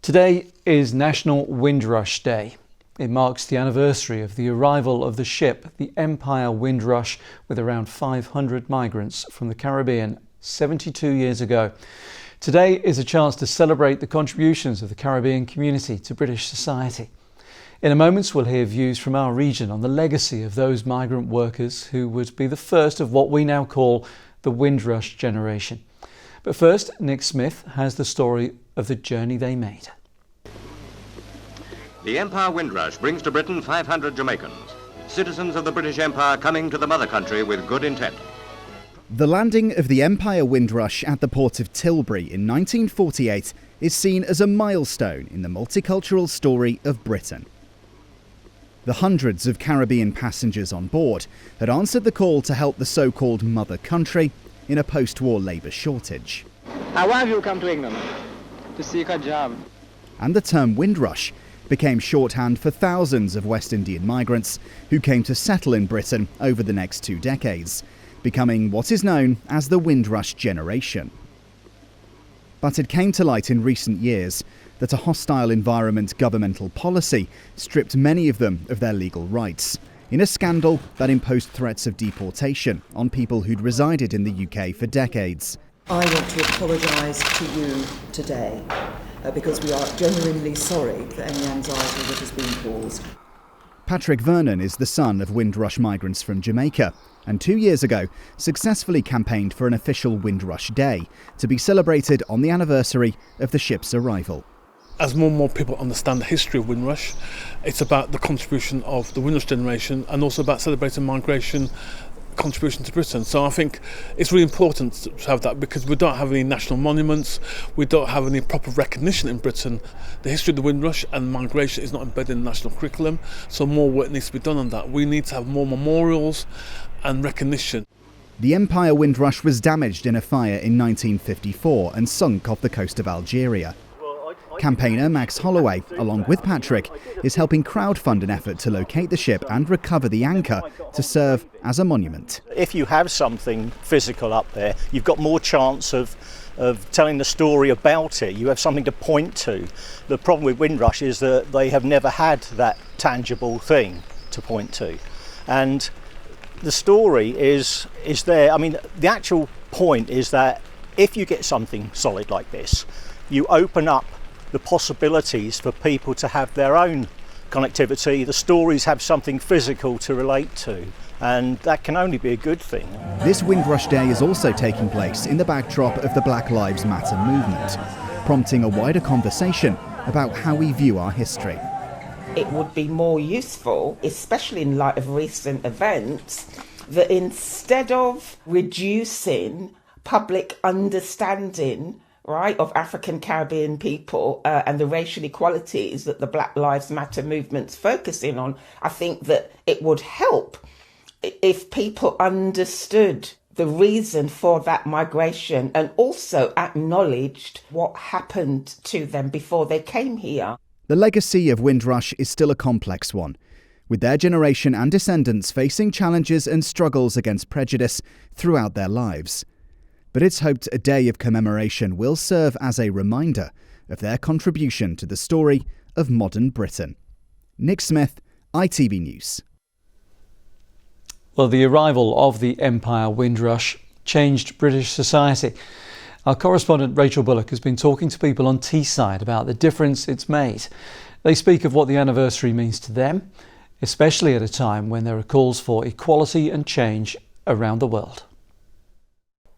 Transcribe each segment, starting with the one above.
Today is National Windrush Day. It marks the anniversary of the arrival of the ship, the Empire Windrush, with around 500 migrants from the Caribbean 72 years ago. Today is a chance to celebrate the contributions of the Caribbean community to British society. In a moment, we'll hear views from our region on the legacy of those migrant workers who would be the first of what we now call the Windrush generation. But first, Nick Smith has the story of the journey they made. The Empire Windrush brings to Britain 500 Jamaicans, citizens of the British Empire coming to the mother country with good intent. The landing of the Empire Windrush at the port of Tilbury in 1948 is seen as a milestone in the multicultural story of Britain. The hundreds of Caribbean passengers on board had answered the call to help the so-called mother country in a post-war labour shortage. Why have you come to England? To seek a job. And the term Windrush became shorthand for thousands of West Indian migrants who came to settle in Britain over the next 2 decades, becoming what is known as the Windrush generation. But it came to light in recent years that a hostile environment governmental policy stripped many of them of their legal rights, in a scandal that imposed threats of deportation on people who'd resided in the UK for decades. I want to apologise to you today because we are genuinely sorry for any anxiety that has been caused. Patrick Vernon is the son of Windrush migrants from Jamaica, and 2 years ago successfully campaigned for an official Windrush Day to be celebrated on the anniversary of the ship's arrival. As more and more people understand the history of Windrush, it's about the contribution of the Windrush generation and also about celebrating migration contribution to Britain. So I think it's really important to have that because we don't have any national monuments, we don't have any proper recognition in Britain. The history of the Windrush and migration is not embedded in the national curriculum, so more work needs to be done on that. We need to have more memorials and recognition. The Empire Windrush was damaged in a fire in 1954 and sunk off the coast of Algeria. Campaigner Max Holloway, along with Patrick, is helping crowdfund an effort to locate the ship and recover the anchor to serve as a monument. If you have something physical up there, you've got more chance of telling the story about it. You have something to point to. The problem with Windrush is that they have never had that tangible thing to point to. And the story is there. I mean, the actual point is that if you get something solid like this, you open up the possibilities for people to have their own connectivity. The stories have something physical to relate to, and that can only be a good thing. This Windrush Day is also taking place in the backdrop of the Black Lives Matter movement, prompting a wider conversation about how we view our history. It would be more useful, especially in light of recent events, that instead of reducing public understanding of African Caribbean people and the racial equalities that the Black Lives Matter movement's focusing on, I think that it would help if people understood the reason for that migration and also acknowledged what happened to them before they came here. The legacy of Windrush is still a complex one, with their generation and descendants facing challenges and struggles against prejudice throughout their lives. But it's hoped a day of commemoration will serve as a reminder of their contribution to the story of modern Britain. Nick Smith, ITV News. Well, the arrival of the Empire Windrush changed British society. Our correspondent Rachel Bullock has been talking to people on Teesside about the difference it's made. They speak of what the anniversary means to them, especially at a time when there are calls for equality and change around the world.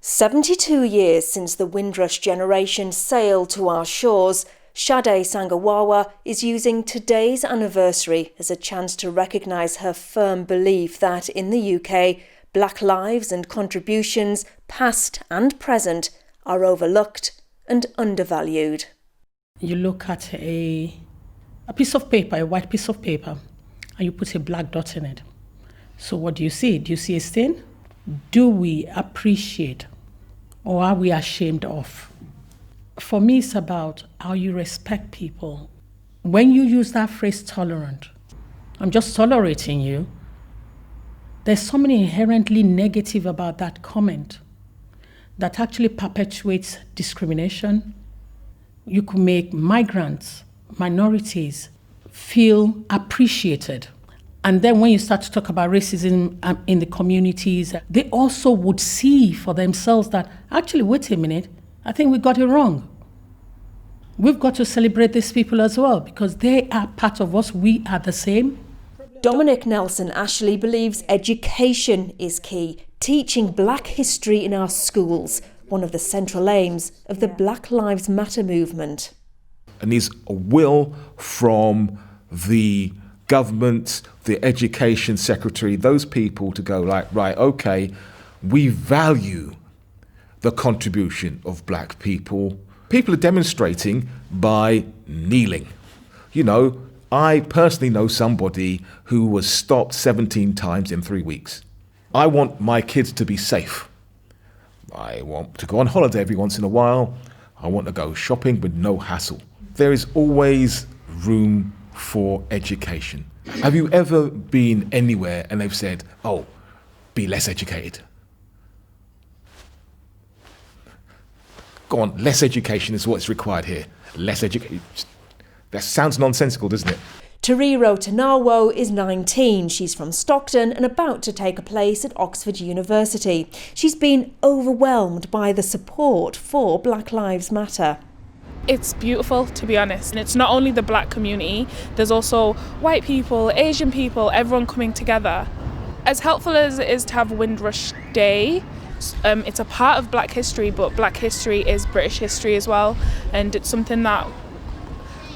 72 years since the Windrush generation sailed to our shores, Sade Sangawawa is using today's anniversary as a chance to recognise her firm belief that in the UK, black lives and contributions, past and present, are overlooked and undervalued. You look at a piece of paper, a white piece of paper, and you put a black dot in it. So what do you see? Do you see a stain? Do we appreciate or are we ashamed of? For me, it's about how you respect people. When you use that phrase tolerant, I'm just tolerating you, there's something inherently negative about that comment that actually perpetuates discrimination, you could make migrants, minorities feel appreciated. And then when you start to talk about racism in the communities, they also would see for themselves that, actually, wait a minute, I think we got it wrong. We've got to celebrate these people as well because they are part of us. We are the same. Dominic Nelson Ashley believes education is key, teaching Black history in our schools, one of the central aims of the Black Lives Matter movement. It needs a will from the government, the education secretary, those people to go like, right, okay, we value the contribution of Black people. People are demonstrating by kneeling. You know, I personally know somebody who was stopped 17 times in 3 weeks. I want my kids to be safe. I want to go on holiday every once in a while. I want to go shopping with no hassle. There is always room for education. Have you ever been anywhere and they've said, oh, be less educated? Go on, less education is what's required here. Less education. That sounds nonsensical, doesn't it? Tariro Tanawo is 19. She's from Stockton and about to take a place at Oxford University. She's been overwhelmed by the support for Black Lives Matter. It's beautiful, to be honest. And it's not only the Black community, there's also white people, Asian people, everyone coming together. As helpful as it is to have Windrush Day, it's a part of Black history, but Black history is British history as well. And it's something that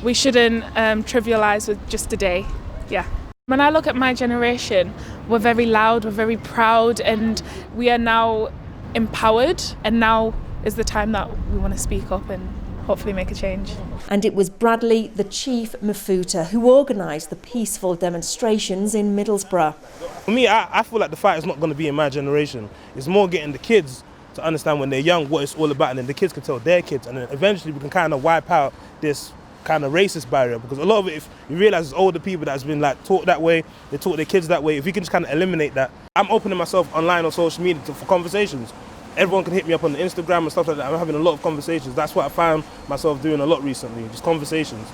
we shouldn't trivialise with just a day. Yeah. When I look at my generation, we're very loud, we're very proud, and we are now empowered. And now is the time that we want to speak up and hopefully make a change. And it was Bradley, the Chief Mafuta, who organised the peaceful demonstrations in Middlesbrough. For me, I feel like the fight is not going to be in my generation. It's more getting the kids to understand when they're young what it's all about, and then the kids can tell their kids, and then eventually we can kind of wipe out this kind of racist barrier, because a lot of it, if you realise, it's older people that's been like taught that way, they taught their kids that way. If you can just kind of eliminate that. I'm opening myself online on social media for conversations. Everyone can hit me up on the Instagram and stuff like that. I'm having a lot of conversations. That's what I found myself doing a lot recently, just conversations.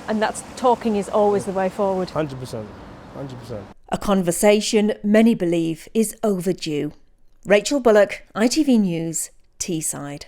And that's talking is always the way forward. 100%, 100%. A conversation many believe is overdue. Rachel Bullock, ITV News, Teesside.